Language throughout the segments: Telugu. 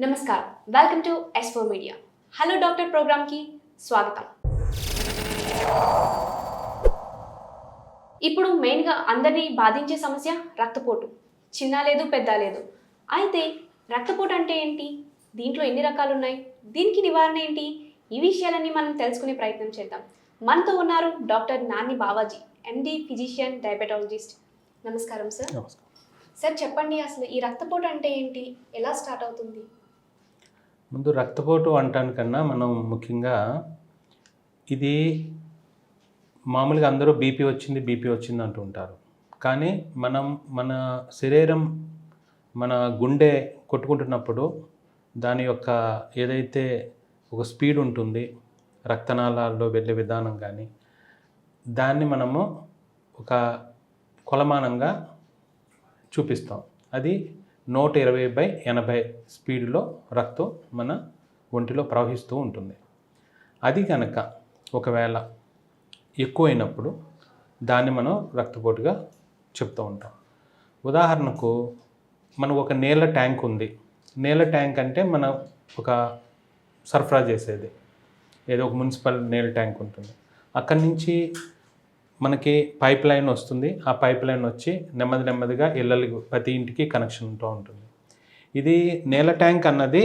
నమస్కారం, welcome to S4 media. Hello doctor ప్రోగ్రామ్కి స్వాగతం. ఇప్పుడు మెయిన్గా అందరినీ బాధించే సమస్య రక్తపోటు. చిన్న లేదు పెద్ద లేదు. అయితే రక్తపోటు అంటే ఏంటి, దీంట్లో ఎన్ని రకాలు ఉన్నాయి, దీనికి నివారణ ఏంటి, ఈ విషయాలన్నీ మనం తెలుసుకునే ప్రయత్నం చేద్దాం. మనతో ఉన్నారు doctor Nani Bavaji, MD physician diabetologist. నమస్కారం సార్. సార్ చెప్పండి, అసలు ఈ రక్తపోటు అంటే ఏంటి, ఎలా స్టార్ట్ అవుతుంది? ముందు రక్తపోటు అంటానికన్నా మనం ముఖ్యంగా ఇది మామూలుగా అందరూ బీపీ వచ్చింది అంటూ ఉంటారు. కానీ మన శరీరం మన గుండె కొట్టుకుంటున్నప్పుడు దాని యొక్క ఏదైతే ఒక స్పీడ్ ఉంటుంది, రక్తనాళాల్లో వెళ్ళే విధానం కానీ దాన్ని మనము ఒక కొలమానంగా చూపిస్తాం. అది 120/80 స్పీడ్లో రక్తం మన ఒంటిలో ప్రవహిస్తూ ఉంటుంది. అది కనుక ఒకవేళ ఎక్కువైనప్పుడు దాన్ని మనం రక్తపోటుగా చెప్తూ ఉంటాం. ఉదాహరణకు మనకు ఒక నీళ్ళ ట్యాంక్ ఉంది. నీళ్ళ ట్యాంక్ అంటే మనం ఒక సరఫరా చేసేది ఏదో ఒక మున్సిపల్ నీళ్ళ ట్యాంక్ ఉంటుంది. అక్కడి నుంచి మనకి పైప్ లైన్ వస్తుంది. ఆ పైప్ లైన్ వచ్చి నెమ్మదిగా ఇళ్ళకి ప్రతి ఇంటికి కనెక్షన్ ఉంటూ ఉంటుంది. ఇది నీళ్ళ ట్యాంక్ అన్నది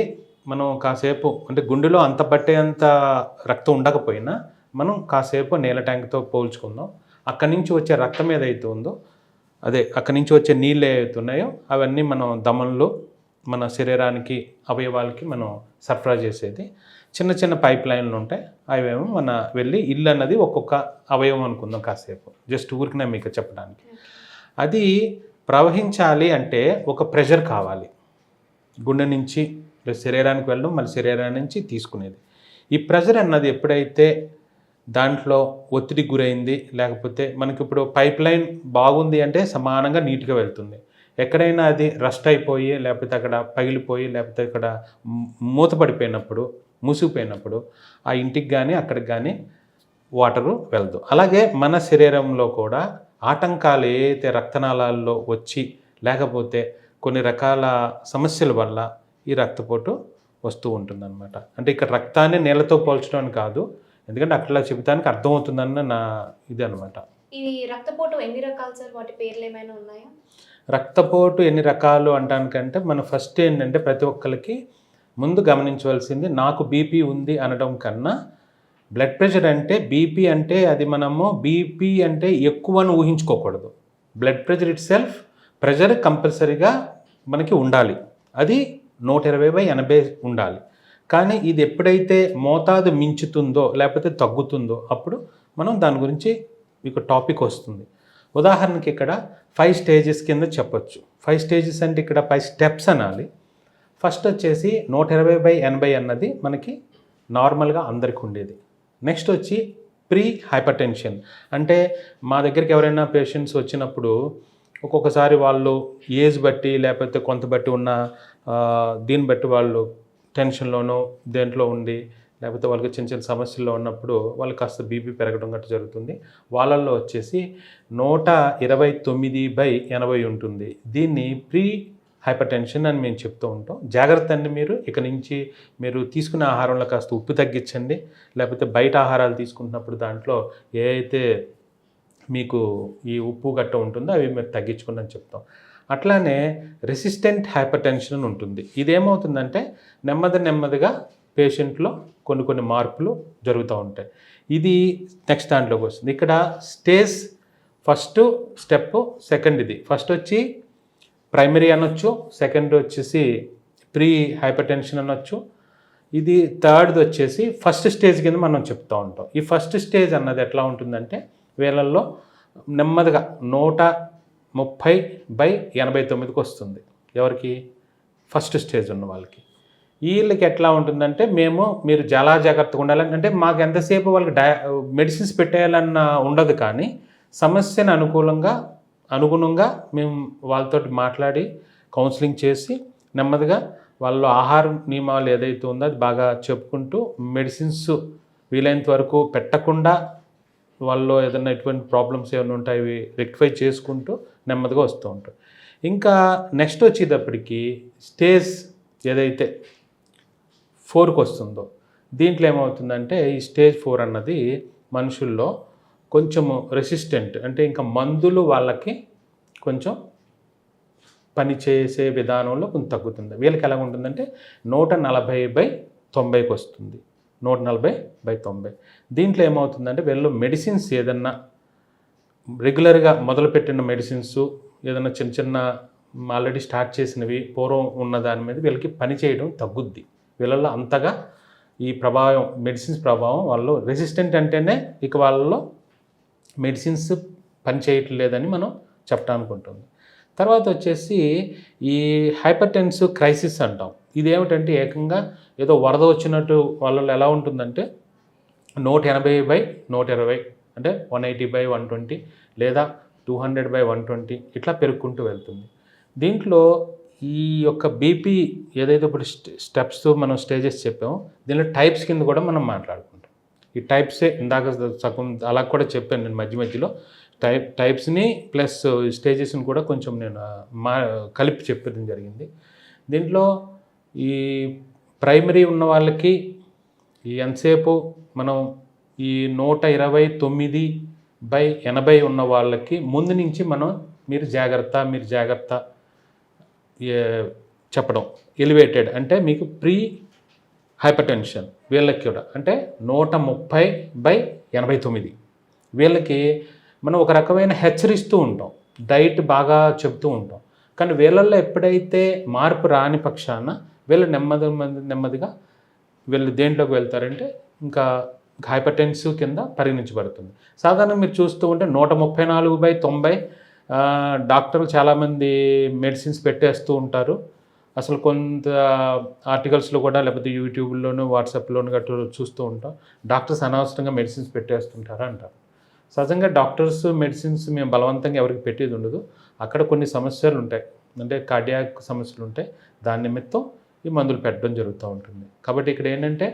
మనం కాసేపు అంటే గుండెలో అంత పట్టేంత రక్తం ఉండకపోయినా మనం కాసేపు నీళ్ళ ట్యాంక్తో పోల్చుకుందాం. అక్కడి నుంచి వచ్చే రక్తం ఏదైతే ఉందో అక్కడి నుంచి వచ్చే నీళ్ళు ఏవైతే ఉన్నాయో అవన్నీ మనం దమన్లో మన శరీరానికి అవయవాలకి మనం సరఫరా చేసేది చిన్న పైప్ లైన్లు ఉంటాయి. అవేమో మన వెళ్ళి ఇల్లు అన్నది ఒక్కొక్క అవయవం అనుకుందాం కాసేపు, జస్ట్ ఊరికినే మీకు చెప్పడానికి. అది ప్రవహించాలి అంటే ఒక ప్రెషర్ కావాలి. గుండె నుంచి శరీరానికి వెళ్ళడం, మళ్ళీ శరీరాన్ని నుంచి తీసుకునేది. ఈ ప్రెషర్ అన్నది ఎప్పుడైతే దాంట్లో ఒత్తిడికి గురైంది, లేకపోతే మనకి ఇప్పుడు పైప్ లైన్ బాగుంది అంటే సమానంగా నీట్గా వెళ్తుంది. ఎక్కడైనా అది రస్ట్ అయిపోయి, లేకపోతే అక్కడ పగిలిపోయి, లేకపోతే అక్కడ మూతపడిపోయినప్పుడు, మూసిపోయినప్పుడు ఆ ఇంటికి కానీ అక్కడికి కానీ వాటరు వెళ్ళదు. అలాగే మన శరీరంలో కూడా ఆటంకాలు ఏదైతే రక్తనాళాల్లో వచ్చి, లేకపోతే కొన్ని రకాల సమస్యల వల్ల ఈ రక్తపోటు వస్తూ ఉంటుందన్నమాట. అంటే ఇక్కడ రక్తాన్ని నీళ్ళతో పోల్చడం కాదు, ఎందుకంటే అట్లా చెబుతానికి అర్థమవుతుందన్న నా ఇది అనమాట. ఈ రక్తపోటు ఎన్ని రకాలు సార్, వాటి పేర్లు ఏమైనా ఉన్నాయా? రక్తపోటు ఎన్ని రకాలు అంటానికంటే మనం ఫస్ట్ ఏంటంటే ప్రతి ఒక్కరికి ముందు గమనించవలసింది, నాకు బీపీ ఉంది అనడం కన్నా బ్లడ్ ప్రెషర్ అంటే బీపీ అంటే అది మనము బీపీ అంటే ఎక్కువని ఊహించుకోకూడదు. Blood pressure itself pressure కంపల్సరీగా మనకి ఉండాలి. అది 120/80 ఉండాలి. కానీ ఇది ఎప్పుడైతే మోతాదు మించుతుందో లేకపోతే తగ్గుతుందో అప్పుడు మనం దాని గురించి మీకు టాపిక్ వస్తుంది. ఉదాహరణకి ఇక్కడ 5 స్టేజెస్ కింద చెప్పొచ్చు. 5 స్టేజెస్ అంటే ఇక్కడ 5 స్టెప్స్ అనాలి. ఫస్ట్ వచ్చేసి 120/80 అన్నది మనకి నార్మల్గా అందరికి ఉండేది. నెక్స్ట్ వచ్చి ప్రీ హైపర్ టెన్షన్. అంటే మా దగ్గరికి ఎవరైనా పేషెంట్స్ వచ్చినప్పుడు ఒక్కొక్కసారి వాళ్ళు ఏజ్ బట్టి లేకపోతే కొంత బట్టి ఉన్న దీన్ని బట్టి వాళ్ళు టెన్షన్లోనో దేంట్లో ఉండి లేకపోతే వాళ్ళకి చిన్న సమస్యల్లో ఉన్నప్పుడు వాళ్ళకి కాస్త బీపీ పెరగడం గట్రా జరుగుతుంది. వాళ్ళల్లో వచ్చేసి 129/80 ఉంటుంది. దీన్ని ప్రీ హైపర్ టెన్షన్ అని మేము చెప్తూ ఉంటాం. జాగ్రత్త అండి, మీరు ఇక నుంచి మీరు తీసుకునే ఆహారంలో కాస్త ఉప్పు తగ్గించండి, లేకపోతే బయట ఆహారాలు తీసుకుంటున్నప్పుడు దాంట్లో ఏ అయితే మీకు ఈ ఉప్పు గట్ట ఉంటుందో అవి మీరు తగ్గించుకోండి అని చెప్తాం. అట్లానే రెసిస్టెంట్ హైపర్ టెన్షన్ అని ఉంటుంది. ఇదేమవుతుందంటే నెమ్మదిగా పేషెంట్లో కొన్ని మార్పులు జరుగుతూ ఉంటాయి. ఇది నెక్స్ట్ దాంట్లోకి వస్తుంది. ఇక్కడ స్టేజ్ ఫస్ట్ స్టెప్ సెకండ్. ఇది ఫస్ట్ వచ్చి ప్రైమరీ అనొచ్చు, సెకండ్ వచ్చేసి ప్రీ హైపర్ టెన్షన్ అనొచ్చు, ఇది థర్డ్ది వచ్చేసి ఫస్ట్ స్టేజ్ కింద మనం చెప్తూ ఉంటాం. ఈ ఫస్ట్ స్టేజ్ అన్నది ఎట్లా ఉంటుందంటే వీళ్ళల్లో నెమ్మదిగా 130/89కి వస్తుంది. ఎవరికి? ఫస్ట్ స్టేజ్ ఉన్న వాళ్ళకి. వీళ్ళకి ఎట్లా ఉంటుందంటే మీరు చాలా జాగ్రత్తగా ఉండాలని, అంటే మాకు ఎంతసేపు వాళ్ళకి మెడిసిన్స్ పెట్టేయాలన్న ఉండదు, కానీ సమస్యను అనుగుణంగా మేము వాళ్ళతో మాట్లాడి కౌన్సిలింగ్ చేసి నెమ్మదిగా వాళ్ళ ఆహార నియమాలు ఏదైతే ఉందో అది బాగా చెప్పుకుంటూ మెడిసిన్స్ వీలైనంత వరకు పెట్టకుండా వాళ్ళలో ఏదైనా ఎటువంటి ప్రాబ్లమ్స్ ఏమైనా ఉంటాయి అవి రెక్టిఫై చేసుకుంటూ నెమ్మదిగా వస్తూ ఉంటాయి. ఇంకా నెక్స్ట్ వచ్చేటప్పటికి స్టేజ్ ఏదైతే 4కి వస్తుందో దీంట్లో ఏమవుతుందంటే ఈ స్టేజ్ 4 అన్నది మనుషుల్లో కొంచెము రెసిస్టెంట్, అంటే ఇంకా మందులు వాళ్ళకి కొంచెం పని చేసే విధానంలో కొంచెం తగ్గుతుంది. వీళ్ళకి ఎలా ఉంటుందంటే 140/90కి వస్తుంది. 140/90. దీంట్లో ఏమవుతుందంటే వీళ్ళు మెడిసిన్స్ ఏదన్నా రెగ్యులర్గా మొదలుపెట్టిన మెడిసిన్స్ ఏదైనా చిన్న చిన్న ఆల్రెడీ స్టార్ట్ చేసినవి పూర్వం ఉన్న దాని మీద వీళ్ళకి పని చేయడం తగ్గుద్ది. వీళ్ళల్లో అంతగా ఈ ప్రభావం, మెడిసిన్స్ ప్రభావం వాళ్ళు రెసిస్టెంట్ అంటేనే ఇక వాళ్ళలో మెడిసిన్స్ పని చేయట్లేదని మనం చెప్పడానికి ఉంటుంది. తర్వాత వచ్చేసి ఈ హైపర్టెన్సివ్ క్రైసిస్ అంటాం. ఇదేమిటంటే ఏకంగా ఏదో వరద వచ్చినట్టు వాళ్ళలో ఎలా ఉంటుందంటే 180/120 అంటే 180/120 లేదా 200/120 ఇట్లా పెరుగుకుంటూ వెళ్తుంది. దీంట్లో ఈ యొక్క బీపీ ఏదైతే ఇప్పుడు స్టెప్స్ మనం స్టేజెస్ చెప్పామో దీనిలో టైప్స్ కింద కూడా మనం మాట్లాడుకుంటాం. ఈ టైప్సే ఇందాక సగం అలా కూడా చెప్పాను నేను మధ్యలో టైప్స్ని ప్లస్ స్టేజెస్ని కూడా కొంచెం నేను కలిపి చెప్పడం జరిగింది. దీంట్లో ఈ ప్రైమరీ ఉన్న వాళ్ళకి ఈ ఎంతసేపు మనం ఈ 129/80 ఉన్న వాళ్ళకి ముందు నుంచి మనం మీరు జాగ్రత్త చెప్పడం. ఎలివేటెడ్ అంటే మీకు ప్రీ హైపర్టెన్షన్ వీళ్ళకి కూడా అంటే 130/89 వీళ్ళకి మనం ఒక రకమైన హెచ్చరిస్తూ ఉంటాం, డైట్ బాగా చెబుతూ ఉంటాం. కానీ వీళ్ళల్లో ఎప్పుడైతే మార్పు రాని పక్షాన వీళ్ళు నెమ్మదిగా వీళ్ళు దేంట్లోకి వెళ్తారంటే ఇంకా హైపర్టెన్సివ్ కింద పరిగణించబడుతుంది. సాధారణంగా మీరు చూస్తూ ఉంటే 134/90 డాక్టర్లు చాలామంది మెడిసిన్స్ పెట్టేస్తూ ఉంటారు. అసలు కొంత ఆర్టికల్స్లో కూడా లేకపోతే యూట్యూబ్లోను వాట్సాప్లోను గట్రా చూస్తూ ఉంటాం, డాక్టర్స్ అనవసరంగా మెడిసిన్స్ పెట్టేస్తుంటారు అంటారు. సహజంగా డాక్టర్స్ మెడిసిన్స్ మేము బలవంతంగా ఎవరికి పెట్టేది ఉండదు. అక్కడ కొన్ని సమస్యలు ఉంటాయి, అంటే కార్డియాక్ సమస్యలు ఉంటాయి, దాని నిమిత్తం ఈ మందులు పెట్టడం జరుగుతూ ఉంటుంది. కాబట్టి ఇక్కడ ఏంటంటే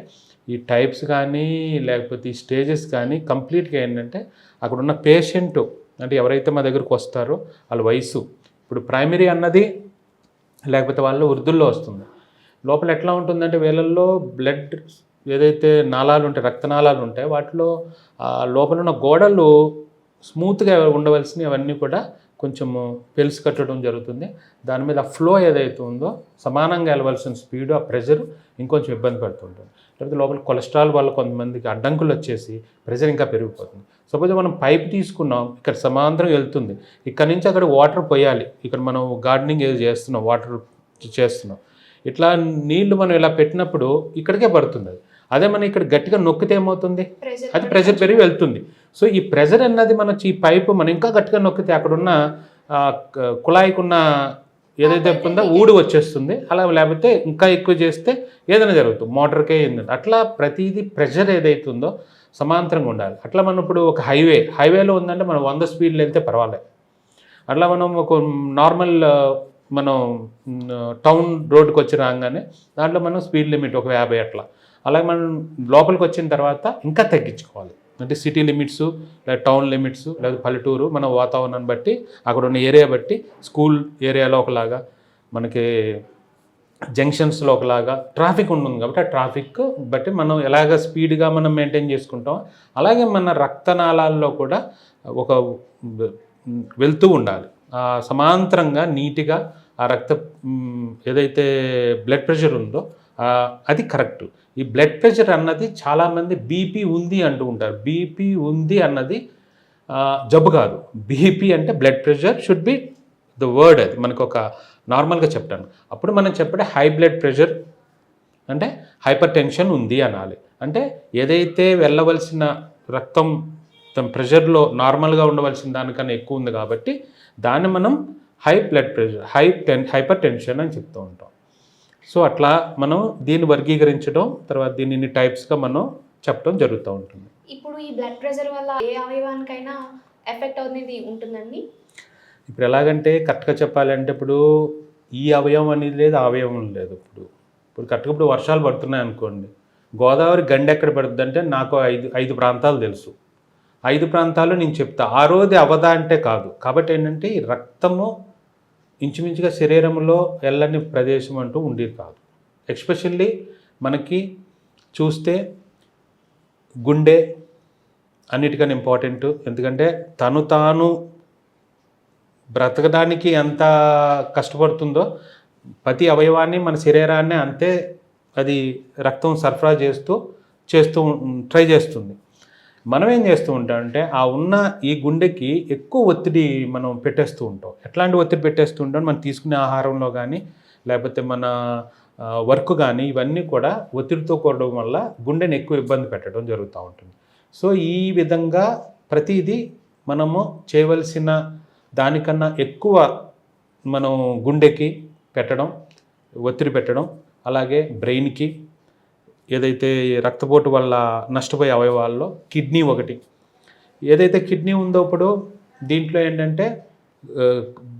ఈ టైప్స్ కానీ లేకపోతే ఈ స్టేజెస్ కానీ కంప్లీట్గా ఏంటంటే అక్కడ ఉన్న పేషెంట్ అంటే ఎవరైతే మా దగ్గరకు వస్తారో వాళ్ళ వయసు, ఇప్పుడు ప్రైమరీ అన్నది లేకపోతే వాళ్ళు వృద్ధుల్లో వస్తుంది. లోపల ఎట్లా ఉంటుందంటే వీళ్ళల్లో బ్లడ్ ఏదైతే నాళాలు ఉంటాయి, రక్తనాళాలు ఉంటాయి, వాటిలో లోపల ఉన్న గోడలు స్మూత్గా ఉండవలసినవి అవన్నీ కూడా కొంచెము పెలుసు కట్టడం జరుగుతుంది. దాని మీద ఫ్లో ఏదైతే ఉందో సమానంగా వెళ్ళవలసిన స్పీడు, ఆ ప్రెషర్ ఇంకొంచెం ఇబ్బంది పడుతుంటుంది. లేకపోతే లోపల కొలెస్ట్రాల్ వల్ల కొంతమందికి అడ్డంకులు వచ్చేసి ప్రెషర్ ఇంకా పెరిగిపోతుంది. సపోజ్ మనం పైప్ తీసుకున్నాం, ఇక్కడ సమాంతరం వెళ్తుంది, ఇక్కడ నుంచి అక్కడ వాటర్ పోయాలి, ఇక్కడ మనం గార్డెనింగ్ ఏదో చేస్తున్నాం, వాటర్ చేస్తున్నాం, ఇట్లా నీళ్లు మనం ఇలా పెట్టినప్పుడు ఇక్కడికే పడుతుంది అది. అదే మనం ఇక్కడ గట్టిగా నొక్కితే ఏమవుతుంది, అది ప్రెషర్ పెరిగి వెళ్తుంది. సో ఈ ప్రెషర్ అన్నది మన ఈ పైపు మనం ఇంకా గట్టిగా నొక్కితే అక్కడున్న కుళాయికున్న ఏదైతే ఉందో ఊడి వచ్చేస్తుంది. అలా లేకపోతే ఇంకా ఎక్కువ చేస్తే ఏదైనా జరుగుతుంది, మోటార్కే ఏంటంటే అట్లా ప్రతిదీ ప్రెషర్ ఏదైతే ఉందో సమాంతరంగా ఉండాలి. అట్లా మనం ఇప్పుడు ఒక హైవేలో ఉందంటే మనం 100 స్పీడ్లో వెళ్తే పర్వాలేదు. అట్లా మనం ఒక నార్మల్ మనం టౌన్ రోడ్డుకి వచ్చి రాగానే దాంట్లో మనం స్పీడ్ లిమిట్ ఒక 50 అట్లా, అలాగే మనం లోపలికి వచ్చిన తర్వాత ఇంకా తగ్గించుకోవాలి. అంటే సిటీ లిమిట్స్ లేదా టౌన్ లిమిట్స్ లేదా పల్లెటూరు మన వాతావరణాన్ని బట్టి అక్కడ ఉన్న ఏరియా బట్టి స్కూల్ ఏరియాలో ఒకలాగా, మనకి జంక్షన్స్లో ఒకలాగా ట్రాఫిక్ ఉంటుంది కాబట్టి ఆ ట్రాఫిక్ బట్టి మనం ఎలాగ స్పీడ్గా మనం మెయింటైన్ చేసుకుంటాం, అలాగే మన రక్తనాళాల్లో కూడా ఒక వెళ్తూ ఉండాలి సమాంతరంగా నీట్గా. ఆ రక్త ఏదైతే బ్లడ్ ప్రెషర్ ఉందో అది కరెక్ట్. ఈ బ్లడ్ ప్రెషర్ అన్నది చాలామంది బీపీ ఉంది అంటూ ఉంటారు. బీపీ ఉంది అన్నది జబ్బు కాదు. బీపీ అంటే blood pressure should be the word, అది మనకు ఒక నార్మల్గా చెప్తాను. అప్పుడు మనం చెప్పే హై బ్లడ్ ప్రెషర్ అంటే హైపర్ టెన్షన్ ఉంది అనాలి. అంటే ఏదైతే వెళ్ళవలసిన రక్తం ప్రెషర్లో నార్మల్గా ఉండవలసిన దానికన్నా ఎక్కువ ఉంది కాబట్టి దాన్ని మనం high blood pressure, hyper tension అని చెప్తూ ఉంటాం. సో అట్లా మనం దీన్ని వర్గీకరించడం, తర్వాత దీన్ని టైప్స్గా మనం చెప్పడం జరుగుతూ ఉంటుంది. ఇప్పుడు ఈ బ్లడ్ ప్రెషర్ వల్ల ఏ అవయవానికైనా ఎఫెక్ట్ అనేది ఉంటుందండి? ఇప్పుడు ఎలాగంటే కరెక్ట్గా చెప్పాలంటే ఇప్పుడు ఈ అవయవం అనేది లేదు, ఆ అవయవం లేదు. ఇప్పుడు కరెక్ట్గా ఇప్పుడు వర్షాలు పడుతున్నాయి అనుకోండి, గోదావరి గండి ఎక్కడ పడుతుంది అంటే నాకు ఐదు ప్రాంతాలు తెలుసు. 5 ప్రాంతాలు నేను చెప్తా, ఆ రోజు అవదా అంటే కాదు. కాబట్టి ఏంటంటే ఈ రక్తము ఇంచుమించుగా శరీరంలో వెళ్ళని ప్రదేశం అంటూ ఉండేది కాదు. ఎస్పెషల్లీ మనకి చూస్తే గుండె అన్నిటికన్నా ఇంపార్టెంట్. ఎందుకంటే తాను బ్రతకడానికి ఎంత కష్టపడుతుందో ప్రతి అవయవాన్ని మన శరీరాన్ని అంతే అది రక్తం సరఫరా చేస్తూ ట్రై చేస్తుంది. మనం ఏం చేస్తూ ఉంటామంటే ఆ ఉన్న ఈ గుండెకి ఎక్కువ ఒత్తిడి మనం పెట్టేస్తూ ఉంటాం. ఎట్లాంటి ఒత్తిడి పెట్టేస్తూ ఉంటాం, మనం తీసుకునే ఆహారంలో కానీ లేకపోతే మన వర్క్ కానీ ఇవన్నీ కూడా ఒత్తిడితో కూడడం వల్ల గుండెని ఎక్కువ ఇబ్బంది పెట్టడం జరుగుతూ ఉంటుంది. సో ఈ విధంగా ప్రతిదీ మనము చేయవలసిన దానికన్నా ఎక్కువ మనం గుండెకి పెట్టడం, ఒత్తిడి పెట్టడం, అలాగే బ్రెయిన్కి, ఏదైతే రక్తపోటు వల్ల నష్టపోయే అవయవాల్లో కిడ్నీ ఒకటి. ఏదైతే కిడ్నీ ఉందో ఇప్పుడు దీంట్లో ఏంటంటే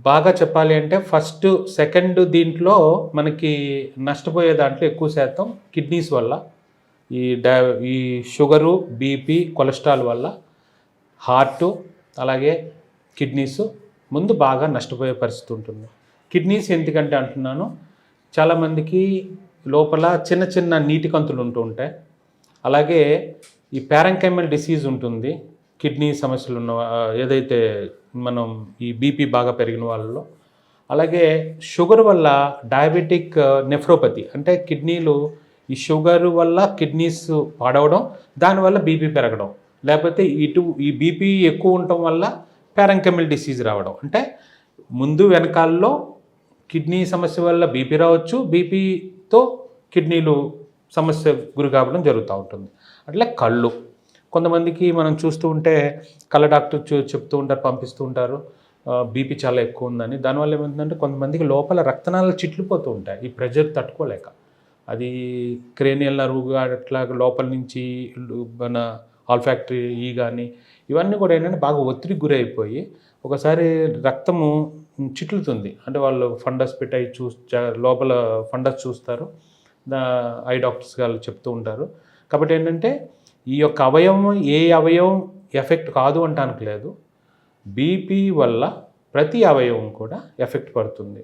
బాగా చెప్పాలి అంటే ఫస్ట్ సెకండ్ దీంట్లో మనకి నష్టపోయే దాంట్లో ఎక్కువ శాతం కిడ్నీస్ వల్ల, ఈ షుగరు, బీపీ, కొలెస్ట్రాల్ వల్ల హార్టు అలాగే కిడ్నీస్ ముందు బాగా నష్టపోయే పరిస్థితి ఉంటుంది. కిడ్నీస్ ఎందుకంటే అంటున్నాను, చాలామందికి లోపల చిన్న చిన్న నీటి కంతులు ఉంటూ ఉంటాయి. అలాగే ఈ పారెంకైమల్ డిసీజ్ ఉంటుంది కిడ్నీ సమస్యలు ఉన్న ఏదైతే మనం ఈ బీపీ బాగా పెరిగిన వాళ్ళలో. అలాగే షుగర్ వల్ల డయాబెటిక్ నెఫ్రోపతి, అంటే కిడ్నీలు ఈ షుగర్ వల్ల కిడ్నీస్ పాడవడం, దానివల్ల బీపీ పెరగడం, లేకపోతే ఈ బీపీ ఎక్కువ ఉండటం వల్ల పారెంకైమల్ డిసీజ్ రావడం. అంటే ముందు వెనకాలలో కిడ్నీ సమస్య వల్ల బీపీ రావచ్చు, బీపీతో కిడ్నీలు సమస్య గురి కావడం జరుగుతూ ఉంటుంది. అట్లా కళ్ళు, కొంతమందికి మనం చూస్తూ ఉంటే కళ్ళ డాక్టర్ చెప్తూ ఉంటారు, పంపిస్తూ ఉంటారు బీపీ చాలా ఎక్కువ ఉందని. దానివల్ల ఏమవుతుందంటే కొంతమందికి లోపల రక్తనాళాలు చిట్లిపోతూ ఉంటాయి ఈ ప్రెషర్ తట్టుకోలేక. అది క్రేనియల్ నర్వ్గా అట్లా లోపల నుంచి మన ఆల్ఫాక్టరీ కానీ ఇవన్నీ కూడా ఏంటంటే బాగా ఒత్తిడికి గురైపోయి ఒకసారి రక్తము చిట్లుతుంది. అంటే వాళ్ళు ఫండస్ పెట్టి లోపల ఫండస్ చూస్తారు, ఐ డాక్టర్స్ వాళ్ళు చెప్తూ ఉంటారు. కాబట్టి ఏంటంటే ఈ యొక్క అవయవం ఏ అవయవం ఎఫెక్ట్ కాదు అంటానికి లేదు, బీపీ వల్ల ప్రతి అవయవం కూడా ఎఫెక్ట్ పడుతుంది.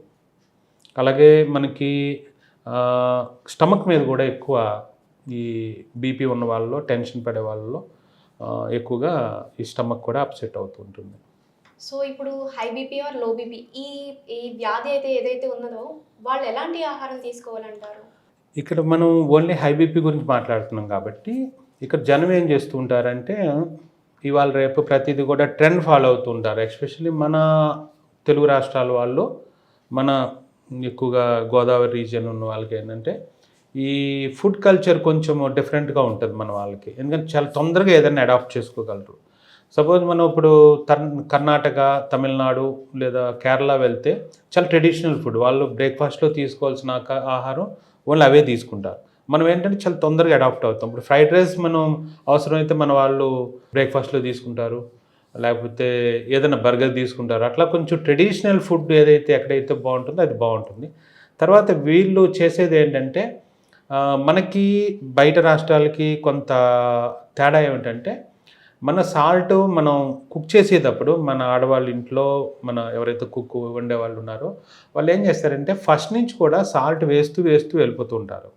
అలాగే మనకి స్టమక్ మీద కూడా ఎక్కువ ఈ బీపీ ఉన్న వాళ్ళలో, టెన్షన్ పడే వాళ్ళలో ఎక్కువగా ఈ స్టమక్ కూడా అప్సెట్ అవుతూ ఉంటుంది. సో ఇప్పుడు high BP or low BP ఈ వ్యాధి ఏదైతే ఉన్నదో వాళ్ళు ఎలాంటి ఆహారం తీసుకోవాలంటారు? ఇక్కడ మనం ఓన్లీ హై బీపీ గురించి మాట్లాడుతున్నాం కాబట్టి ఇక్కడ జనం ఏం చేస్తూ ఉంటారంటే ఇవాళ రేపు ప్రతిదీ కూడా ట్రెండ్ ఫాలో అవుతూ ఉంటారు. ఎస్పెషల్లీ మన తెలుగు రాష్ట్రాల వాళ్ళు, మన ఎక్కువగా గోదావరి రీజియన్ ఉన్న వాళ్ళకి ఏంటంటే ఈ ఫుడ్ కల్చర్ కొంచెం డిఫరెంట్గా ఉంటుంది మన వాళ్ళకి. ఎందుకంటే చాలా తొందరగా ఏదైనా అడాప్ట్ చేసుకోగలరు. సపోజ్ మనం ఇప్పుడు కర్ణాటక, తమిళనాడు లేదా కేరళ వెళ్తే చాలా ట్రెడిషనల్ ఫుడ్, వాళ్ళు బ్రేక్ఫాస్ట్లో తీసుకోవాల్సిన ఆహారం వాళ్ళు అవే తీసుకుంటారు. మనం ఏంటంటే చాలా తొందరగా అడాప్ట్ అవుతాం. ఇప్పుడు ఫ్రైడ్ రైస్ మనం అవసరమైతే మన వాళ్ళు బ్రేక్ఫాస్ట్లో తీసుకుంటారు, లేకపోతే ఏదైనా బర్గర్ తీసుకుంటారు. అట్లా కొంచెం ట్రెడిషనల్ ఫుడ్ ఏదైతే ఎక్కడైతే బాగుంటుందో అది బాగుంటుంది. తర్వాత వీళ్ళు చేసేది ఏంటంటే మనకి బయట రాష్ట్రాలకి కొంత తేడా ఏమిటంటే మన సాల్ట్ మనం కుక్ చేసేటప్పుడు మన ఆడవాళ్ళ ఇంట్లో మన ఎవరైతే కుక్ వండే వాళ్ళు ఉన్నారో వాళ్ళు ఏం చేస్తారంటే ఫస్ట్ నుంచి కూడా సాల్ట్ వేస్తూ వెళ్ళిపోతూ ఉంటారు.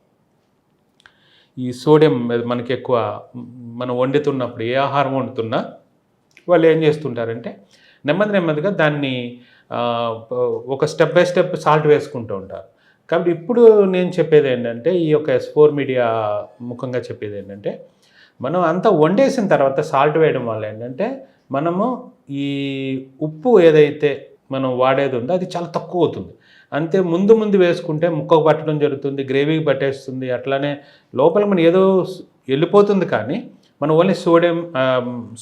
ఈ సోడియం మనకి ఎక్కువ మనం వండుతున్నప్పుడు ఏ ఆహారం వండుతున్నా వాళ్ళు ఏం చేస్తుంటారంటే నెమ్మదిగా దాన్ని ఒక స్టెప్ బై స్టెప్ సాల్ట్ వేసుకుంటూ ఉంటారు. కాబట్టి ఇప్పుడు నేను చెప్పేది ఏంటంటే ఈ యొక్క S4 మీడియా ముఖంగా చెప్పేది ఏంటంటే మనం అంతా వండేసిన తర్వాత సాల్ట్ వేయడం వల్ల ఏంటంటే మనము ఈ ఉప్పు ఏదైతే మనం వాడేది ఉందో అది చాలా తక్కువ అవుతుంది. అంతే ముందు వేసుకుంటే ముక్కకు పట్టడం జరుగుతుంది, గ్రేవీకి పట్టేస్తుంది. అట్లానే లోపల మనం ఏదో వెళ్ళిపోతుంది, కానీ మనం ఓన్లీ సోడియం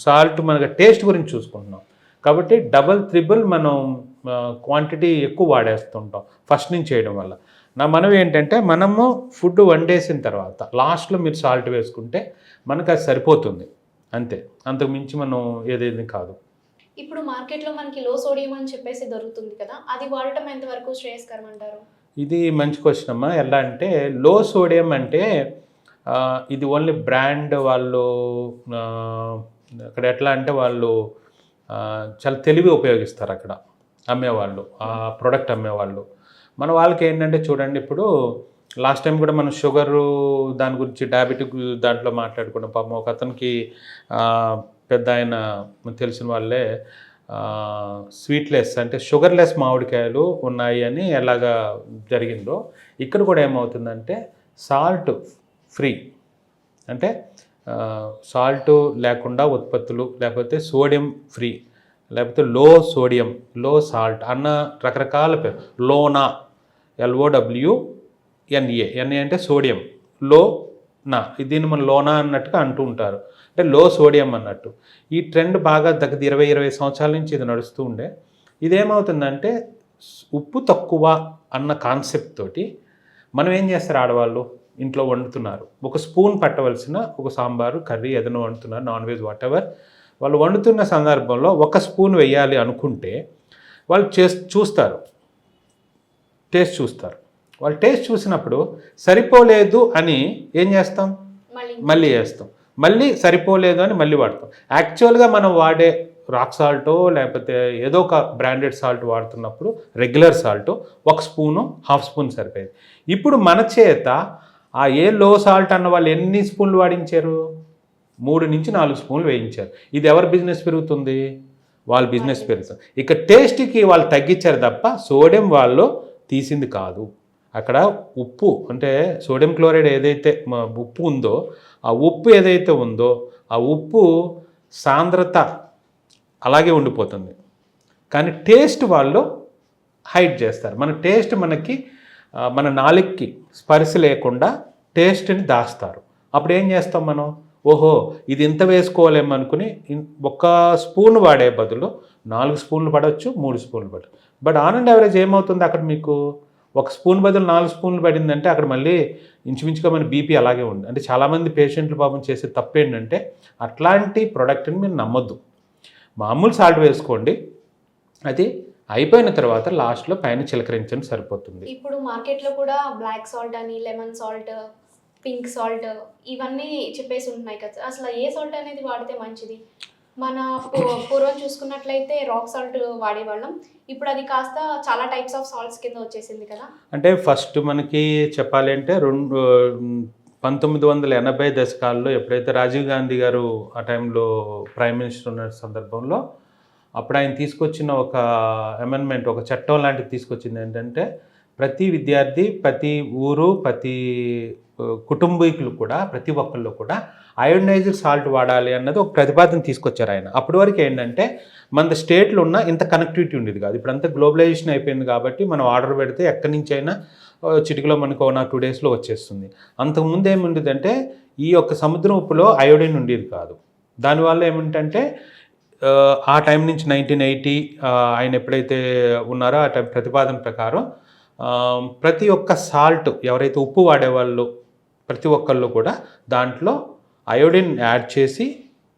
సాల్ట్ మనకి టేస్ట్ గురించి చూసుకుంటున్నాం. కాబట్టి డబల్ త్రిబుల్ మనం క్వాంటిటీ ఎక్కువ వాడేస్తుంటాం ఫస్ట్ నుంచి చేయడం వల్ల. నా మనవి ఏంటంటే మనము ఫుడ్ వండేసిన తర్వాత లాస్ట్లో మీరు సాల్ట్ వేసుకుంటే మనకు అది సరిపోతుంది అంతే, అంతకు మించి మనం ఏదేది కాదు. ఇప్పుడు మార్కెట్లో మనకి లో సోడియం అని చెప్పేసి దొరుకుతుంది కదా, అది వాడటం ఎంతవరకు శ్రేయస్కరం అంటారు? ఇది మంచి క్వశ్చన్ అమ్మా. ఎలా అంటే లో సోడియం అంటే ఇది ఓన్లీ బ్రాండ్ వాళ్ళు అక్కడ ఎట్లా అంటే వాళ్ళు చాలా తెలివి ఉపయోగిస్తారు అక్కడ అమ్మేవాళ్ళు, ఆ ప్రోడక్ట్ అమ్మేవాళ్ళు. మన వాళ్ళకి ఏంటంటే చూడండి, ఇప్పుడు లాస్ట్ టైం కూడా మనం షుగరు దాని గురించి డయాబెటిక్ దాంట్లో మాట్లాడుకున్నాం. పాపం ఒక అతనికి పెద్ద ఆయన తెలిసిన వాళ్ళే స్వీట్లెస్ అంటే షుగర్లెస్ మామిడికాయలు ఉన్నాయి అని ఎలాగా జరిగిందో ఇక్కడ కూడా ఏమవుతుందంటే సాల్ట్ ఫ్రీ అంటే సాల్ట్ లేకుండా ఉత్పత్తులు, లేకపోతే సోడియం ఫ్రీ, లేకపోతే లో సోడియం లో సాల్ట్ అన్న రకరకాల పేరు. లోనా LOWNA, ఎన్ఏ అంటే సోడియం, లో నా దీన్ని మనం లోనా అన్నట్టుగా అంటూ ఉంటారు, అంటే లో సోడియం అన్నట్టు. ఈ ట్రెండ్ బాగా దగ్గర 20 సంవత్సరాల నుంచి ఇది నడుస్తూ ఉండే. ఇదేమవుతుందంటే ఉప్పు తక్కువ అన్న కాన్సెప్ట్ తోటి మనం ఏం చేస్తారు, ఆడవాళ్ళు ఇంట్లో వండుతున్నారు, ఒక స్పూన్ పట్టవలసిన ఒక సాంబారు కర్రీ ఏదైనా వండుతున్నారు, నాన్ వెజ్ వాట్ ఎవర్, వాళ్ళు వండుతున్న సందర్భంలో ఒక స్పూన్ వేయాలి అనుకుంటే వాళ్ళు చూస్తారు, టేస్ట్ చూస్తారు. వాళ్ళు టేస్ట్ చూసినప్పుడు సరిపోలేదు అని ఏం చేస్తాం, మళ్ళీ వేస్తాం, మళ్ళీ సరిపోలేదు అని మళ్ళీ వాడతాం. యాక్చువల్గా మనం వాడే రాక్ సాల్టో లేకపోతే ఏదో ఒక బ్రాండెడ్ సాల్ట్ వాడుతున్నప్పుడు రెగ్యులర్ సాల్ట్ ఒక స్పూను హాఫ్ స్పూన్ సరిపోయేది. ఇప్పుడు మన చేత ఏ లో సాల్ట్ అన్న వాళ్ళు ఎన్ని స్పూన్లు వాడించారు, 3 నుంచి 4 స్పూన్లు వేయించారు. ఇది ఎవరి బిజినెస్ పెరుగుతుంది, వాళ్ళ బిజినెస్ పెరుగుతుంది. ఇక టేస్ట్కి వాళ్ళు తగ్గించారు తప్ప సోడియం వాళ్ళు తీసింది కాదు. అక్కడ ఉప్పు అంటే సోడియం క్లోరైడ్ ఏదైతే ఉప్పు ఉందో ఆ ఉప్పు ఏదైతే ఉందో ఆ ఉప్పు సాంద్రత అలాగే ఉండిపోతుంది, కానీ టేస్ట్ వాళ్ళు హైడ్ చేస్తారు. మన టేస్ట్ మన నాలుగుకి స్పర్శ లేకుండా టేస్ట్ని దాస్తారు. అప్పుడు ఏం చేస్తాం మనం, ఓహో ఇది ఇంత వేసుకోలేము అనుకుని ఒక స్పూన్ వాడే బదులు 4 స్పూన్లు పడవచ్చు, 3 స్పూన్లు పడవచ్చు. బట్ ఆన్ అండ్ యావరేజ్ ఏమవుతుంది, అక్కడ మీకు ఒక స్పూన్ బదులు 4 స్పూన్లు పడిందంటే అక్కడ మళ్ళీ ఇంచుమించుగా మన బీపీ అలాగే ఉంది. అంటే చాలామంది పేషెంట్లు పాపం చేసే తప్పు ఏంటంటే అట్లాంటి ప్రోడక్ట్ని మీరు నమ్మొద్దు. మామూలు సాల్ట్ వేసుకోండి, అది అయిపోయిన తర్వాత లాస్ట్లో పైన చిలకరించడం సరిపోతుంది. ఇప్పుడు మార్కెట్లో కూడా బ్లాక్ సాల్ట్ అని, లెమన్ సాల్ట్, పింక్ సాల్ట్ ఇవన్నీ చెప్పేసి ఉంటున్నాయి కదా, అసలు ఏ సాల్ట్ అనేది వాడితే మంచిది? మన పూర్వం చూసుకున్నట్లయితే రాక్ సాల్ట్ వాడేవాళ్ళం, ఇప్పుడు అది కాస్త చాలా టైప్స్ ఆఫ్ సాల్ట్స్ కింద వచ్చేసింది కదా. అంటే ఫస్ట్ మనకి చెప్పాలి అంటే 1980 దశకాల్లో ఎప్పుడైతే రాజీవ్ గాంధీ గారు ఆ టైంలో ప్రైమ్ మినిస్టర్ ఉన్న సందర్భంలో అప్పుడు ఆయన తీసుకొచ్చిన ఒక అమెండ్మెంట్, ఒక చట్టం లాంటిది తీసుకొచ్చింది. ఏంటంటే ప్రతి విద్యార్థి, ప్రతి ఊరు, ప్రతి కుటుంబీకులు కూడా, ప్రతి ఒక్కళ్ళు కూడా అయోడైజ్డ్ సాల్ట్ వాడాలి అన్నది ఒక ప్రతిపాదన తీసుకొచ్చారు ఆయన. అప్పటి వరకు ఏంటంటే మన స్టేట్లో ఉన్న ఇంత కనెక్టివిటీ ఉండేది కాదు. ఇప్పుడంతా గ్లోబలైజేషన్ అయిపోయింది కాబట్టి మనం ఆర్డర్ పెడితే ఎక్కడి నుంచి అయినా చిటికలో మనకు 1 or 2 డేస్లో వచ్చేస్తుంది. అంతకుముందు ఏముండేదంటే ఈ యొక్క సముద్రం ఉప్పులో అయోడిన్ ఉండేది కాదు. దానివల్ల ఏమిటంటే ఆ టైం నుంచి 1980 ఆయన ఎప్పుడైతే ఉన్నారో ఆ టైం ప్రతిపాదన ప్రకారం ప్రతి ఒక్క సాల్ట్ ఎవరైతే ఉప్పు వాడేవాళ్ళు ప్రతి ఒక్కళ్ళు కూడా దాంట్లో అయోడిన్ యాడ్ చేసి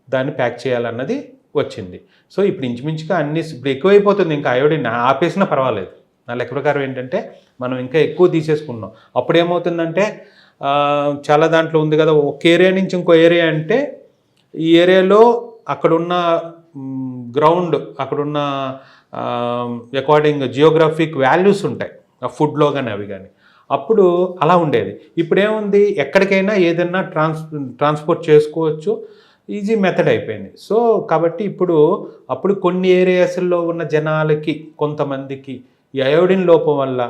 దాన్ని ప్యాక్ చేయాలన్నది వచ్చింది. సో ఇప్పుడు ఇంచుమించుగా ఇప్పుడు ఎక్కువైపోతుంది, ఇంకా అయోడిన్ ఆపేసినా పర్వాలేదు. నా లెక్క ప్రకారం ఏంటంటే మనం ఇంకా ఎక్కువ తీసేసుకున్నాం. అప్పుడు ఏమవుతుందంటే చాలా దాంట్లో ఉంది కదా, ఒక ఏరియా నుంచి ఇంకో ఏరియా అంటే ఈ ఏరియాలో అక్కడున్న గ్రౌండ్, అక్కడున్న అకార్డింగ్ జియోగ్రఫిక్ వాల్యూస్ ఉంటాయి ఆ ఫుడ్లో కానీ అవి కానీ, అప్పుడు అలా ఉండేది. ఇప్పుడు ఏముంది, ఎక్కడికైనా ఏదైనా ట్రాన్స్పోర్ట్ చేసుకోవచ్చు, ఈజీ మెథడ్ అయిపోయింది. సో కాబట్టి అప్పుడు కొన్ని ఏరియాస్లో ఉన్న జనాలకి కొంతమందికి ఈ అయోడిన్ లోపం వల్ల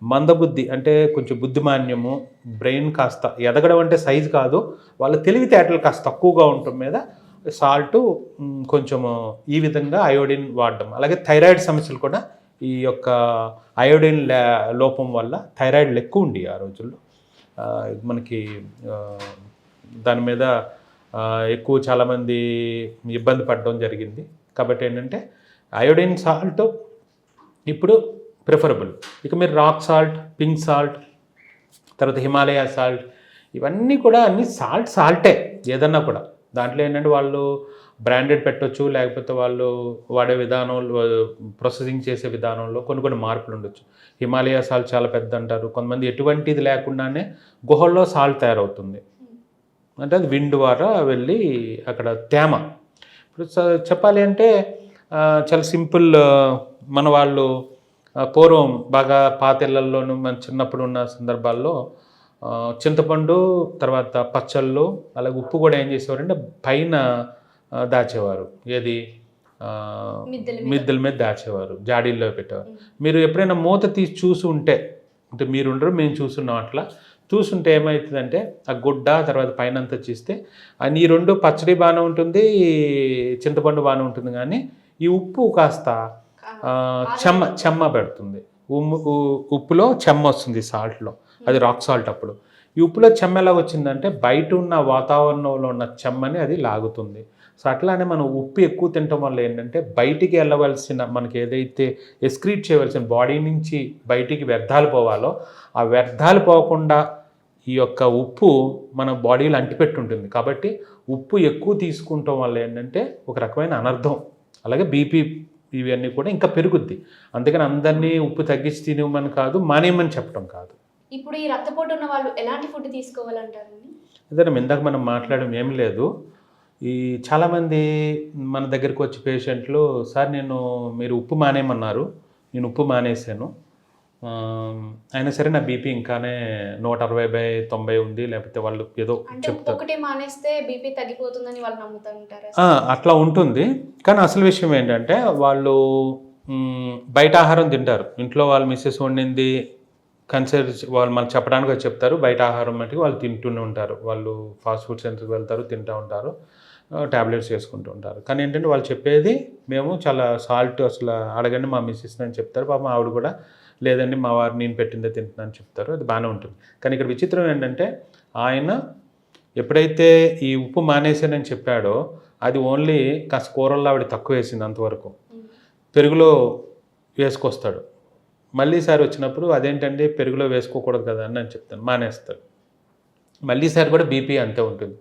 మందబుద్ధి అంటే కొంచెం బుద్ధిమాన్యము, బ్రెయిన్ కాస్త ఎదగడం అంటే సైజు కాదు, వాళ్ళ తెలివితేటలు కాస్త తక్కువగా ఉండటం మీద సాల్ట్ కొంచెము ఈ విధంగా అయోడిన్ వాడడం. అలాగే థైరాయిడ్ సమస్యలు కూడా ఈ యొక్క అయోడిన్ లోపం వల్ల థైరాయిడ్లు ఎక్కువ ఉండి ఆ రోజుల్లో మనకి దాని మీద ఎక్కువ చాలామంది ఇబ్బంది పడడం జరిగింది. కాబట్టి ఏంటంటే అయోడిన్ సాల్ట్ ఇప్పుడు ప్రిఫరబుల్. ఇక మీరు రాక్ సాల్ట్, పింక్ సాల్ట్, తర్వాత హిమాలయ సాల్ట్, ఇవన్నీ కూడా అన్ని సాల్టే ఏదన్నా కూడా. దాంట్లో ఏంటంటే వాళ్ళు బ్రాండెడ్ పెట్టవచ్చు, లేకపోతే వాళ్ళు వాడే విధానంలో, ప్రాసెసింగ్ చేసే విధానంలో కొన్ని మార్పులు ఉండొచ్చు. హిమాలయ సాల్ట్ చాలా పెద్ద అంటారు కొంతమంది, ఎటువంటిది లేకుండానే గుహల్లో సాల్ట్ తయారవుతుంది. అంటే అది విండ్ ద్వారా వెళ్ళి అక్కడ తేమ. ఇప్పుడు చెప్పాలి అంటే చాలా సింపుల్. మన వాళ్ళు పూర్వం బాగా పాతెళ్లల్లోనూ మన చిన్నప్పుడు ఉన్న సందర్భాల్లో చింతపండు తర్వాత పచ్చళ్ళు అలాగే ఉప్పు కూడా ఏం చేసేవారంటే పైన దాచేవారు. ఏది మిద్దెల మీద దాచేవారు, జాడీల్లో పెట్టేవారు. మీరు ఎప్పుడైనా మూత తీసి చూసి ఉంటే, అంటే మీరు ఉండరు, మేము చూస్తున్నాం, అట్లా చూసుంటే ఏమవుతుందంటే ఆ గుడ్డ తర్వాత పైన అంతా చూస్తే ఈ రెండు పచ్చడి బాగానే ఉంటుంది, చింతపండు బాగానే ఉంటుంది, కానీ ఈ ఉప్పు కాస్త చెమ్మ పెడుతుంది. ఉప్పులో చెమ్మ వస్తుంది, సాల్ట్లో, అది రాక్ సాల్ట్. అప్పుడు ఈ ఉప్పులో చెమ్మ ఎలా వచ్చిందంటే బయట ఉన్న వాతావరణంలో ఉన్న చెమ్మని అది లాగుతుంది. సో అట్లానే మనం ఉప్పు ఎక్కువ తినటం వల్ల ఏంటంటే బయటికి వెళ్ళవలసిన, మనకి ఏదైతే ఎక్స్క్రీట్ చేయవలసిన బాడీ నుంచి బయటికి వ్యర్థాలు పోవాలో ఆ వ్యర్థాలు పోకుండా ఈ యొక్క ఉప్పు మన బాడీలో అంటిపెట్టి ఉంటుంది. కాబట్టి ఉప్పు ఎక్కువ తీసుకుంటాం వల్ల ఏంటంటే ఒక రకమైన అనర్థం. అలాగే బీపీ ఇవన్నీ కూడా ఇంకా పెరుగుద్ది. అందుకని అందరినీ ఉప్పు తగ్గించి తినమని కాదు, మానేయమని చెప్పడం కాదు. ఇప్పుడు ఈ రక్తపోటు ఉన్న వాళ్ళు ఎలాంటి ఫుడ్ తీసుకోవాలంటారండి? అదే ఇందాక మనం మాట్లాడడం ఏం లేదు. ఈ చాలామంది మన దగ్గరికి వచ్చి పేషెంట్లు, సార్ మీరు ఉప్పు మానేయమన్నారు, నేను ఉప్పు మానేశాను, అయినా సరే నా బీపీ ఇంకానే 160/90 ఉంది, లేకపోతే వాళ్ళు ఏదో చెప్తారు. ఒకటి మానేస్తే బీపీ తగ్గిపోతుందని వాళ్ళు నమ్ముతుంటారు. అట్లా ఉంటుంది. కానీ అసలు విషయం ఏంటంటే వాళ్ళు బయట ఆహారం తింటారు. ఇంట్లో వాళ్ళు మిస్సెస్ వండింది కన్సిడర్ వాళ్ళు మనకు చెప్పడానికి చెప్తారు, బయట ఆహారం మటుకు వాళ్ళు తింటూనే ఉంటారు. వాళ్ళు ఫాస్ట్ ఫుడ్ సెంటర్కి వెళ్తారు, తింటూ ఉంటారు, ట్యాబ్లెట్స్ వేసుకుంటూ ఉంటారు. కానీ ఏంటంటే వాళ్ళు చెప్పేది మేము చాలా సాల్ట్ అసలు అడగండి మా మిస్సెస్ అని చెప్తారు. పాపం ఆవిడ కూడా లేదండి మా వారు నేను పెట్టిందే తింటున్నాను చెప్తారు. అది బాగానే ఉంటుంది. కానీ ఇక్కడ విచిత్రం ఏంటంటే ఆయన ఎప్పుడైతే ఈ ఉప్పు మానేసానని చెప్పాడో అది ఓన్లీ కాస్త కూరల్లో ఆవిడ తక్కువ వేసింది, అంతవరకు. పెరుగులో వేసుకొస్తాడు. మళ్ళీ సారి వచ్చినప్పుడు అదేంటంటే పెరుగులో వేసుకోకూడదు కదా అని నేను చెప్తాను, మానేస్తాడు. మళ్ళీ సారి కూడా బీపీ అంతే ఉంటుంది.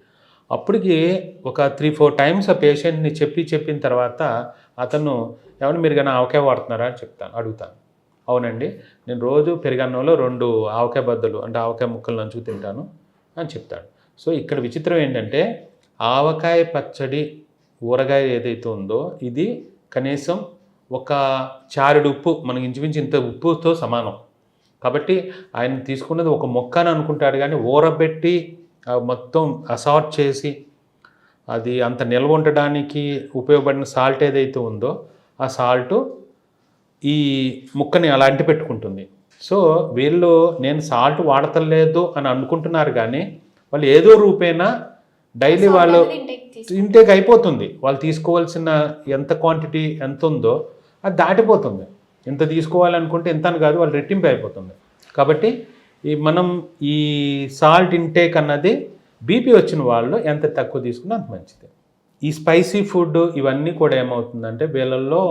అప్పటికి ఒక 3-4 టైమ్స్ ఆ పేషెంట్ని చెప్పిన తర్వాత అతను ఏమన్నా మీరు కానీ ఆవకాయ వాడుతున్నారా అని అడుగుతాను. అవునండి, నేను రోజు పెరుగన్నంలో 2 ఆవకాయ బద్దలు అంటే ఆవకాయ ముక్కలు నంచుకు తింటాను అని చెప్తాడు. సో ఇక్కడ విచిత్రం ఏంటంటే ఆవకాయ పచ్చడి ఊరగాయ ఏదైతే ఉందో ఇది కనీసం ఒక చారెడు ఉప్పు, మనకి ఇంచుమించు ఇంత ఉప్పుతో సమానం. కాబట్టి ఆయన తీసుకున్నది ఒక మొక్క అని అనుకుంటాడు, కానీ ఊరబెట్టి మొత్తం అసార్ట్ చేసి అది అంత నిల్వ ఉండడానికి ఉపయోగపడిన సాల్ట్ ఏదైతే ఉందో ఆ సాల్టు ఈ ముక్కని అలా అంటి పెట్టుకుంటుంది. సో వీళ్ళు నేను సాల్ట్ వాడతలేదు అని అనుకుంటున్నారు, కానీ వాళ్ళు ఏదో రూపేణా డైలీ వాళ్ళు ఇంటేక్ అయిపోతుంది. వాళ్ళు తీసుకోవాల్సిన ఎంత క్వాంటిటీ ఎంత ఉందో అది దాటిపోతుంది. ఎంత తీసుకోవాలనుకుంటే ఎంత అని కాదు, వాళ్ళు రెట్టింపు అయిపోతుంది. కాబట్టి మనం ఈ సాల్ట్ ఇంటేక్ అన్నది బీపీ వచ్చిన వాళ్ళు ఎంత తక్కువ తీసుకున్నా అంత మంచిది. ఈ స్పైసీ ఫుడ్ ఇవన్నీ కూడా ఏమవుతుందంటే వీళ్ళల్లో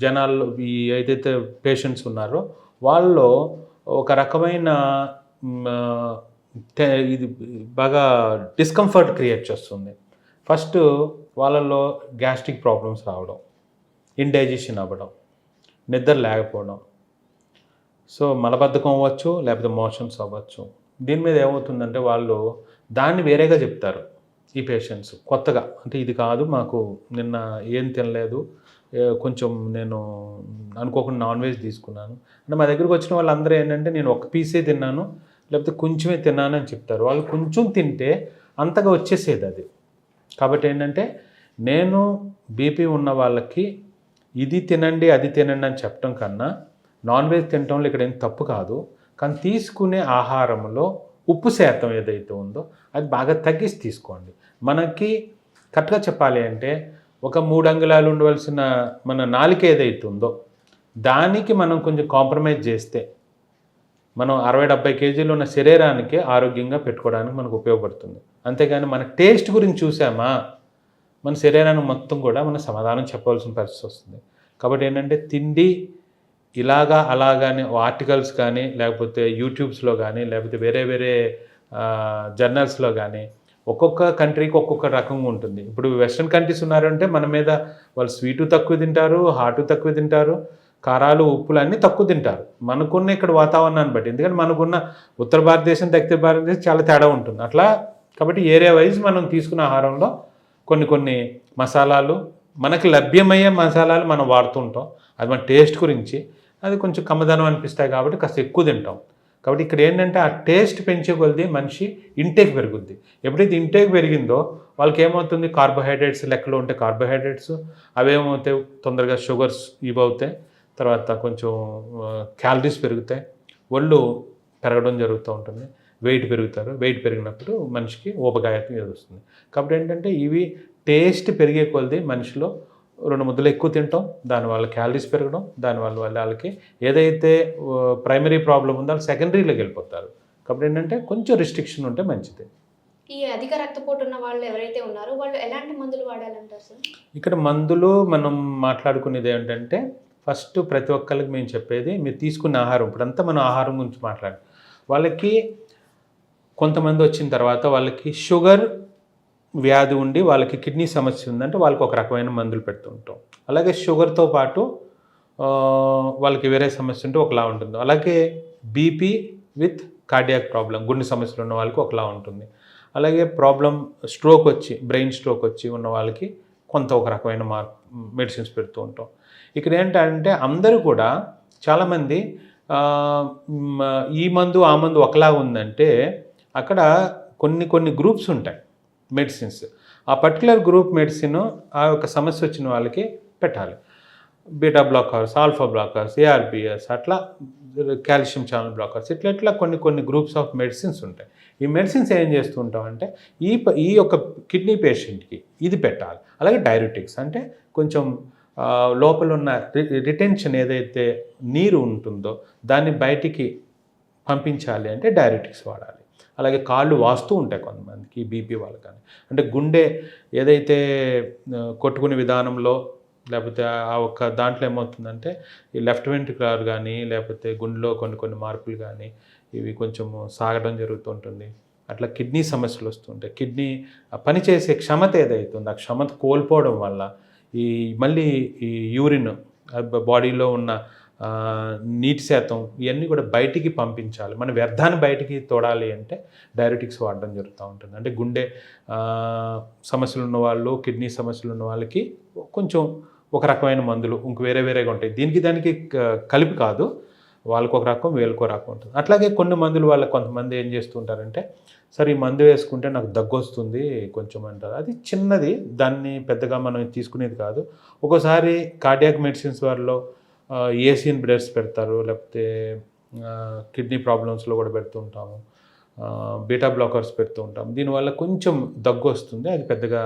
జనాల్లో ఈ ఏదైతే పేషెంట్స్ ఉన్నారో వాళ్ళలో ఒక రకమైన ఇది బాగా డిస్కంఫర్ట్ క్రియేట్ చేస్తుంది. ఫస్ట్ వాళ్ళల్లో గ్యాస్ట్రిక్ ప్రాబ్లమ్స్ రావడం, ఇండైజెషన్ అవ్వడం, నిద్ర లేకపోవడం, సో మలబద్ధకం అవ్వచ్చు, లేకపోతే మోషన్స్ అవ్వచ్చు. దీని మీద ఏమవుతుందంటే వాళ్ళు దాన్ని వేరేగా చెప్తారు ఈ పేషెంట్స్ కొత్తగా. అంటే ఇది కాదు, మాకు నిన్న ఏం తినలేదు, కొంచెం నేను అనుకోకుండా నాన్ వెజ్ తీసుకున్నాను అంటే మా దగ్గరికి వచ్చిన వాళ్ళందరూ ఏంటంటే నేను ఒక పీసే తిన్నాను లేకపోతే కొంచెమే తిన్నాను అని చెప్తారు. వాళ్ళు కొంచెం తింటే అంతగా వచ్చేసేది అది. కాబట్టి ఏంటంటే నేను బీపీ ఉన్న వాళ్ళకి ఇది తినండి అది తినండి అని చెప్పడం కన్నా నాన్ వెజ్ తినడంలో ఇక్కడ ఏం తప్పు కాదు, కానీ తీసుకునే ఆహారంలో ఉప్పు శాతం ఏదైతే ఉందో అది బాగా తగ్గిసి తీసుకోండి. మనకి కరెక్ట్గా చెప్పాలి అంటే ఒక 3 అంగుళాలు ఉండవలసిన మన నాలుక ఏదైతే ఉందో దానికి మనం కొంచెం కాంప్రమైజ్ చేస్తే మనం 60-70 కేజీలు ఉన్న శరీరానికి ఆరోగ్యంగా పెట్టుకోవడానికి మనకు ఉపయోగపడుతుంది. అంతేగాని మన టేస్ట్ గురించి చూసామా మన శరీరాన్ని మొత్తం కూడా మనం సమాధానం చెప్పవలసిన పరిస్థితి వస్తుంది. కాబట్టి ఏంటంటే తిండి ఇలాగా అలాగానే ఆర్టికల్స్ కానీ లేకపోతే యూట్యూబ్స్లో కానీ లేకపోతే వేరే జర్నల్స్లో కానీ ఒక్కొక్క కంట్రీకి ఒక్కొక్క రకంగా ఉంటుంది. ఇప్పుడు వెస్ట్రన్ కంట్రీస్ ఉన్నారంటే మన మీద వాళ్ళు స్వీటు తక్కువ తింటారు, హాటు తక్కువ తింటారు, కారాలు ఉప్పులు అన్నీ తక్కువ తింటారు మనకున్న ఇక్కడ వాతావరణాన్ని బట్టి. ఎందుకంటే మనకున్న ఉత్తర భారతదేశం దక్షిణ భారతదేశం చాలా తేడా ఉంటుంది అట్లా. కాబట్టి ఏరియా వైజ్ మనం తీసుకున్న ఆహారంలో కొన్ని మసాలాలు మనకి లభ్యమయ్యే మసాలాలు మనం వాడుతుంటాం. అది మన టేస్ట్ గురించి అది కొంచెం కమ్మదనం అనిపిస్తాయి కాబట్టి కాస్త ఎక్కువ తింటాం. కాబట్టి ఇక్కడ ఏంటంటే ఆ టేస్ట్ పెంచే కొలది మనిషి ఇంటేక్ పెరుగుద్ది. ఎప్పుడైతే ఇంటేక్ పెరిగిందో వాళ్ళకి ఏమవుతుంది, కార్బోహైడ్రేట్స్ లెక్కలో ఉంటే కార్బోహైడ్రేట్స్ అవేమవుతాయి, తొందరగా షుగర్స్ ఇవవుతాయి, తర్వాత కొంచెం క్యాలరీస్ పెరుగుతాయి, ఒళ్ళు పెరగడం జరుగుతూ ఉంటుంది, వెయిట్ పెరుగుతారు. వెయిట్ పెరిగినప్పుడు మనిషికి ఊబకాయం ఇది వస్తుంది. కాబట్టి ఏంటంటే ఇవి టేస్ట్ పెరిగే కొలది మనిషిలో 2 ముద్దలు ఎక్కువ తింటాం, దానివల్ల క్యాలరీస్ పెరగడం, దానివల్ల వాళ్ళకి ఏదైతే ప్రైమరీ ప్రాబ్లం ఉందో వాళ్ళు సెకండరీలోకి వెళ్ళిపోతారు. కాబట్టి ఏంటంటే కొంచెం రిస్ట్రిక్షన్ ఉంటే మంచిది. ఈ అధిక రక్తపోటు ఉన్న వాళ్ళు ఎవరైతే ఉన్నారో వాళ్ళు ఎలాంటి మందులు వాడాలంటారు సార్? ఇక్కడ మందులు మనం మాట్లాడుకునేది ఏంటంటే ఫస్ట్ ప్రతి ఒక్కరికి మేము చెప్పేది, మీరు తీసుకున్న ఆహారం, ఇప్పుడంతా మనం ఆహారం గురించి మాట్లాడాలి. వాళ్ళకి కొంతమంది వచ్చిన తర్వాత వాళ్ళకి షుగర్ వ్యాధి ఉండి వాళ్ళకి కిడ్నీ సమస్య ఉందంటే వాళ్ళకి ఒక రకమైన మందులు పెడుతుంటాం. అలాగే షుగర్తో పాటు వాళ్ళకి వేరే సమస్య ఉంటే ఒకలా ఉంటుంది. అలాగే బీపీ విత్ కార్డియాక్ ప్రాబ్లం, గుండె సమస్యలు ఉన్న వాళ్ళకి ఒకలా ఉంటుంది. అలాగే ప్రాబ్లం స్ట్రోక్ వచ్చి, బ్రెయిన్ స్ట్రోక్ వచ్చి ఉన్న వాళ్ళకి కొంత ఒక రకమైన మెడిసిన్స్ పెడుతూ ఉంటాం. ఇక్కడ ఏంటంటే అందరూ కూడా చాలామంది ఈ మందు ఆ మందు ఒకలా ఉందంటే అక్కడ కొన్ని గ్రూప్స్ ఉంటాయి మెడిసిన్స్. ఆ పర్టికులర్ గ్రూప్ మెడిసిన్ ఆ యొక్క సమస్య వచ్చిన వాళ్ళకి పెట్టాలి. బీటా బ్లాకర్స్, ఆల్ఫా బ్లాకర్స్, ఏఆర్బిఎస్, అట్లా కాల్షియం ఛానల్ బ్లాకర్స్, ఇట్లా కొన్ని గ్రూప్స్ ఆఫ్ మెడిసిన్స్ ఉంటాయి. ఈ మెడిసిన్స్ ఏం చేస్తూ ఉంటామంటే ఈ యొక్క కిడ్నీ పేషెంట్కి ఇది పెట్టాలి. అలాగే డైరెటిక్స్ అంటే కొంచెం లోపల ఉన్న రిటెన్షన్ ఏదైతే నీరు ఉంటుందో దాన్ని బయటికి పంపించాలి అంటే డైరెటిక్స్ వాడాలి. అలాగే కాళ్ళు వాస్తూ ఉంటాయి కొంతమందికి, బీపీ వాళ్ళు కానీ, అంటే గుండె ఏదైతే కొట్టుకునే విధానంలో లేకపోతే ఆ ఒక్క దాంట్లో ఏమవుతుందంటే ఈ లెఫ్ట్ వెంట్రికులర్ కానీ లేకపోతే గుండెలో కొన్ని మార్పులు కానీ ఇవి కొంచెం సాగడం జరుగుతుంటుంది. అట్లా కిడ్నీ సమస్యలు వస్తుంటాయి. కిడ్నీ పనిచేసే క్షమత ఏదైతే ఉందో ఆ క్షమత కోల్పోవడం వల్ల మళ్ళీ ఈ యూరిన్ బాడీలో ఉన్న నీటి శాతం ఇవన్నీ కూడా బయటికి పంపించాలి. మన వ్యర్థాన్ని బయటికి తోడాలి అంటే డైరెటిక్స్ వాడడం జరుగుతూ ఉంటుంది. అంటే గుండె సమస్యలు ఉన్నవాళ్ళు, కిడ్నీ సమస్యలు ఉన్న వాళ్ళకి కొంచెం ఒక రకమైన మందులు ఇంక వేరేగా ఉంటాయి. దానికి కలిపి కాదు, వాళ్ళకు ఒక రకం వీళ్ళకు ఒక రకం ఉంటుంది. అట్లాగే కొన్ని మందులు వాళ్ళకి కొంతమంది ఏం చేస్తుంటారంటే సరే ఈ మందు వేసుకుంటే నాకు దగ్గు వస్తుంది కొంచెం అంటారు. అది చిన్నది, దాన్ని పెద్దగా మనం తీసుకునేది కాదు. ఒక్కోసారి కార్డియాక్ మెడిసిన్స్ వారిలో ఏసీ ఇన్హిబిటర్స్ పెడతారు, లేకపోతే కిడ్నీ ప్రాబ్లమ్స్లో కూడా పెడుతూ ఉంటాము, బీటా బ్లాకర్స్ పెడుతూ ఉంటాం. దీనివల్ల కొంచెం దగ్గు వస్తుంది, అది పెద్దగా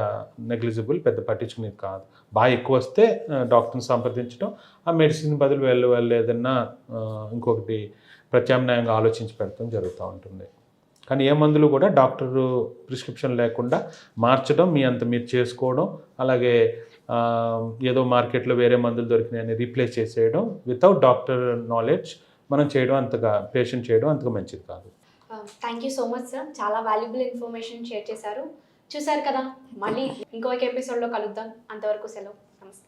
నెగ్లిజిబుల్, పెద్ద పట్టించుకునేది కాదు. బాగా ఎక్కువ వస్తే డాక్టర్ని సంప్రదించడం, ఆ మెడిసిన్ బదులు వాళ్ళు ఏదన్నా ఇంకొకటి ప్రత్యామ్నాయంగా ఆలోచించి పెడతాం జరుగుతూ ఉంటుంది. కానీ ఏ మందులు కూడా డాక్టర్ ప్రిస్క్రిప్షన్ లేకుండా మార్చడం, మీరు చేసుకోవడం, అలాగే ఏదో మార్కెట్లో వేరే మందులు దొరికినాయని రీప్లేస్ చేసేయడం వితౌట్ డాక్టర్ నాలెడ్జ్ మనం చేయడం పేషెంట్ చేయడం అంతగా మంచిది కాదు. Thank you so much sir, చాలా వాల్యుబుల్ ఇన్ఫర్మేషన్ షేర్ చేశారు. చూసారు కదా, మళ్ళీ ఇంకొక ఎపిసోడ్లో కలుద్దాం. అంతవరకు సెలవు, నమస్తే.